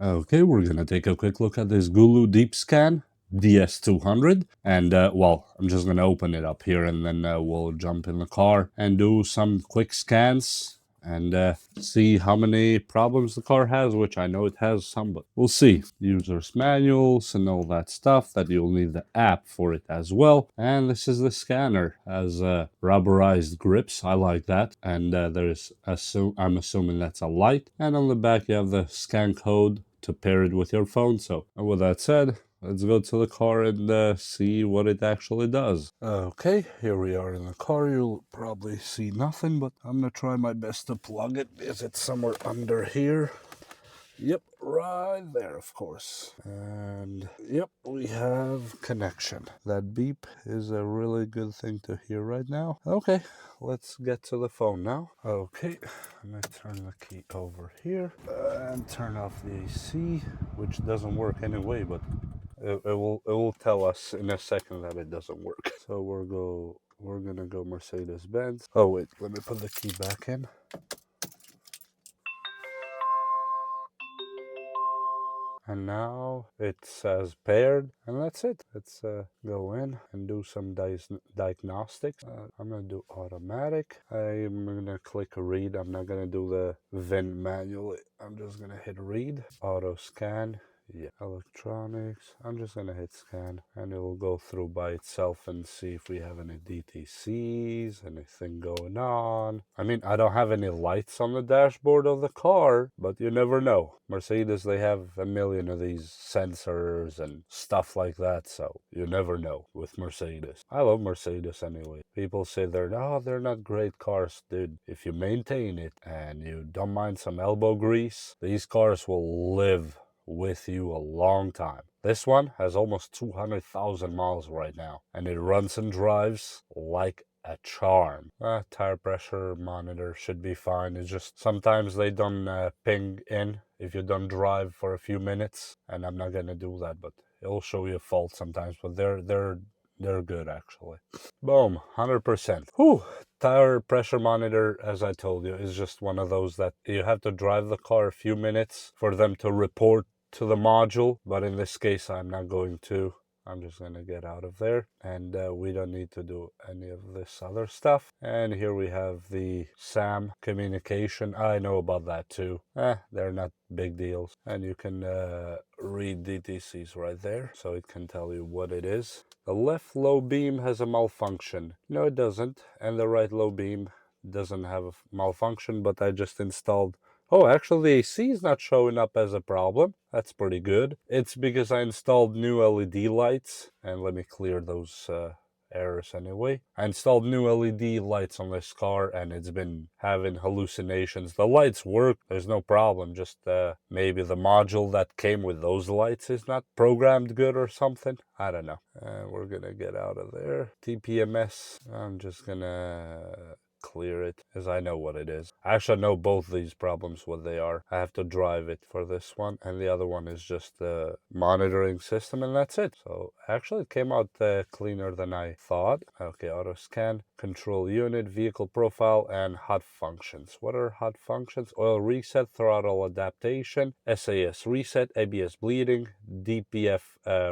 Okay, we're gonna take a quick look at this GOOLOO DEEPSCAN DS200, and well, I'm just gonna open it up here, and then we'll jump in the car and do some quick scans and see how many problems the car has, which I know it has some, but we'll see. User's manuals and all that stuff, that you'll need the app for it as well. And this is the scanner, has rubberized grips. I like that. And I'm assuming that's a light. And on the back you have the scan code to pair it with your phone. So with that said, let's go to the car and see what it actually does. Okay, here we are in the car. You'll probably see nothing, but I'm gonna try my best to plug it. Is it somewhere under here? Yep, right there, of course. And yep, we have connection. That beep is a really good thing to hear right now. Okay, let's get to the phone now. Okay, I'm gonna turn the key over here and turn off the AC, which doesn't work anyway, but it will tell us in a second that it doesn't work. So we're gonna go Mercedes-Benz. Oh wait, let me put the key back in. And now it says paired, and that's it. Let's go in and do some diagnostics. I'm gonna do automatic. I'm gonna click read. I'm not gonna do the VIN manually. I'm just gonna hit read. Auto scan. Yeah, electronics. I'm just gonna hit scan, and it will go through by itself and see if we have any DTCs, anything going on. I mean, I don't have any lights on the dashboard of the car, but you never know. Mercedes, they have a million of these sensors and stuff like that, so you never know with Mercedes. I love Mercedes anyway. People say they're not great cars, dude. If you maintain it and you don't mind some elbow grease, these cars will live with you a long time. This one has almost 200,000 miles right now, and it runs and drives like a charm. Tire pressure monitor should be fine. It's just sometimes they don't ping in if you don't drive for a few minutes, and I'm not gonna do that, but it'll show you a fault sometimes, but they're good actually. Boom, 100%. Whew. Tire pressure monitor, as I told you, is just one of those that you have to drive the car a few minutes for them to report to the module, but in this case I'm not going to. I'm just going to get out of there, and we don't need to do any of this other stuff. And here we have the SAM communication. I know about that too. They're not big deals. And you can read DTCs right there, so it can tell you what it is. The left low beam has a malfunction. No, it doesn't. And the right low beam doesn't have a malfunction, but I just installed... Oh, actually the AC is not showing up as a problem. That's pretty good. It's because I installed new LED lights, and let me clear those errors anyway. I installed new LED lights on this car, and it's been having hallucinations. The lights work, there's no problem, just maybe the module that came with those lights is not programmed good or something. I don't know. We're gonna get out of there. TPMS, I'm just gonna clear it, as I know what it is. I actually know both these problems, what they are. I have to drive it for this one, and the other one is just the monitoring system, and that's it. So actually it came out cleaner than I thought. Okay, auto scan, control unit, vehicle profile, and hot functions. What are hot functions? Oil reset, throttle adaptation, SAS reset, ABS bleeding, DPF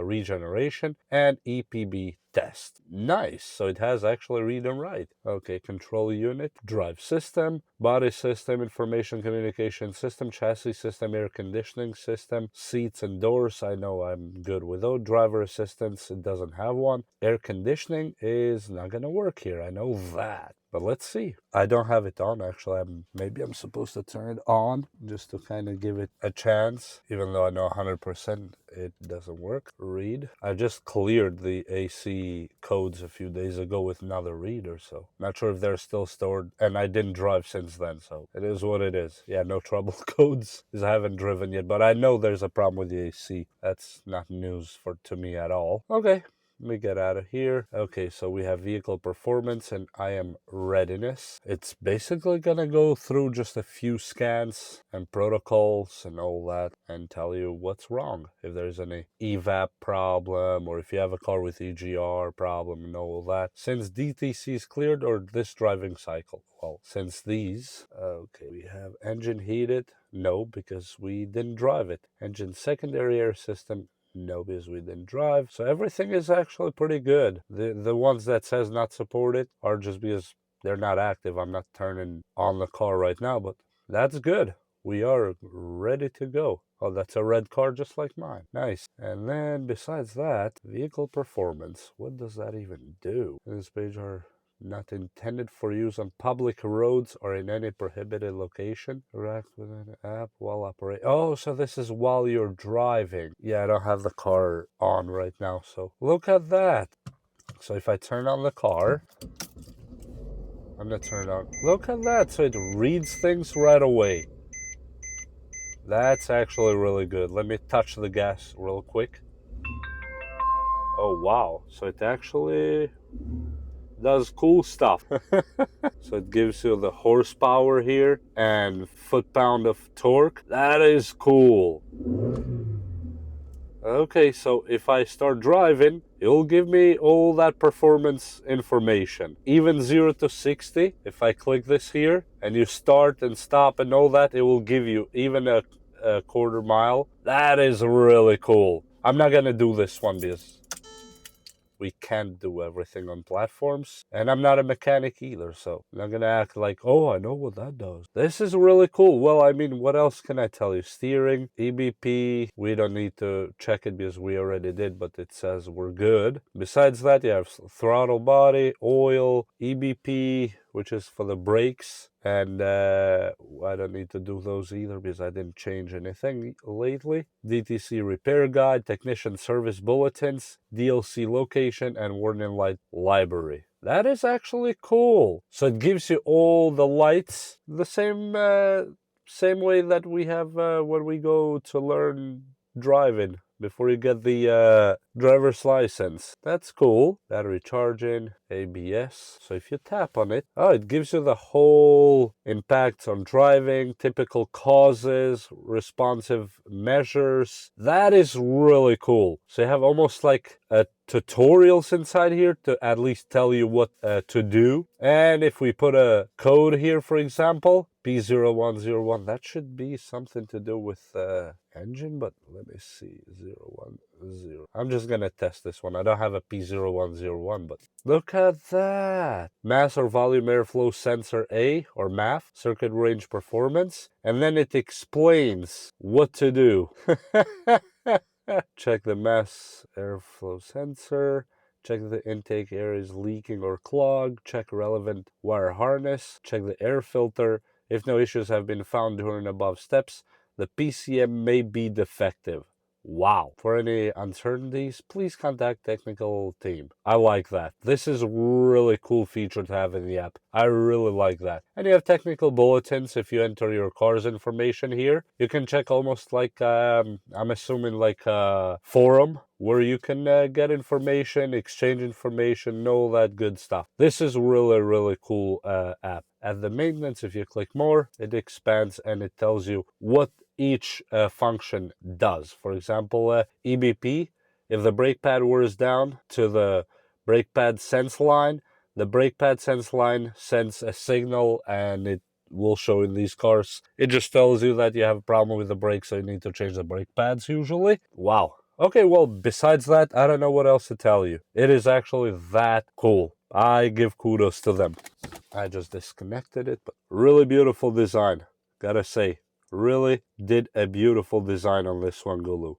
regeneration, and EPB test. Nice. So it has actually read and write. Okay, control unit, drive system, body system, information communication system, chassis system, air conditioning system, seats and doors. I know I'm good with those. Driver assistance, it doesn't have one. Air conditioning is not gonna work here. I know that. But let's see. I don't have it on actually. Maybe I'm supposed to turn it on just to kind of give it a chance, even though I know 100% it doesn't work. Read. I just cleared the AC codes a few days ago with another reader, so not sure if they're still stored, and I didn't drive since then, so it is what it is. Yeah, no trouble codes, because I haven't driven yet, but I know there's a problem with the AC. That's not news to me at all. Okay. Let me get out of here. Okay, so we have vehicle performance and IM readiness. It's basically gonna go through just a few scans and protocols and all that and tell you what's wrong. If there's any evap problem, or if you have a car with EGR problem and all that. Since DTC is cleared, or this driving cycle? Well, since these, okay, we have engine heated. No, because we didn't drive it. Engine secondary air system, no, because we didn't drive. So everything is actually pretty good. The ones that says not supported are just because they're not active. I'm not turning on the car right now, but that's good. We are ready to go. Oh, that's a red car just like mine. Nice. And then besides that, vehicle performance. What does that even do? This page are not intended for use on public roads or in any prohibited location. Interact with an app while operating. Oh, so this is while you're driving. Yeah, I don't have the car on right now, so look at that. So if I turn on the car, I'm gonna turn it on. Look at that, so it reads things right away. That's actually really good. Let me touch the gas real quick. Oh, wow. So it actually does cool stuff. So it gives you the horsepower here and foot-pound of torque. That is cool. Okay, so if I start driving, it'll give me all that performance information. Even 0 to 60, if I click this here, and you start and stop and all that, it will give you even a quarter mile. That is really cool. I'm not gonna do this one because we can't do everything on platforms, and I'm not a mechanic either, so I'm not gonna act like, oh, I know what that does. This is really cool. Well, I mean, what else can I tell you? Steering, EBP, we don't need to check it because we already did, but it says we're good. Besides that, you have throttle body, oil, EBP, which is for the brakes, and I don't need to do those either because I didn't change anything lately. DTC repair guide, technician service bulletins, DLC location, and warning light library. That is actually cool. So it gives you all the lights the same way that we have when we go to learn driving before you get the driver's license. That's cool. Battery charging, ABS. So if you tap on it, oh, it gives you the whole impacts on driving, typical causes, responsive measures. That is really cool. So you have almost like a tutorials inside here to at least tell you what to do. And if we put a code here, for example, P0101, that should be something to do with engine, but let me see, 010. I'm just gonna test this one. I don't have a P0101, but look at that. Mass or volume airflow sensor A, or MAF, circuit range performance, and then it explains what to do. Check the mass airflow sensor. Check the intake air is leaking or clogged. Check relevant wire harness. Check the air filter. If no issues have been found during above steps, the PCM may be defective. Wow. For any uncertainties, please contact technical team. I like that. This is a really cool feature to have in the app. I really like that. And you have technical bulletins. If you enter your car's information here, you can check almost like, I'm assuming like a forum where you can get information, exchange information, all that good stuff. This is really, really cool app. At the maintenance, if you click more, it expands and it tells you what each function does. For example, EBP, if the brake pad wears down to the brake pad sense line, the brake pad sense line sends a signal and it will show in these cars. It just tells you that you have a problem with the brakes, so you need to change the brake pads usually. Wow. Okay, well, besides that, I don't know what else to tell you. It is actually that cool. I give kudos to them. I just disconnected it, but really beautiful design. Gotta say, really did a beautiful design on this one, GOOLOO.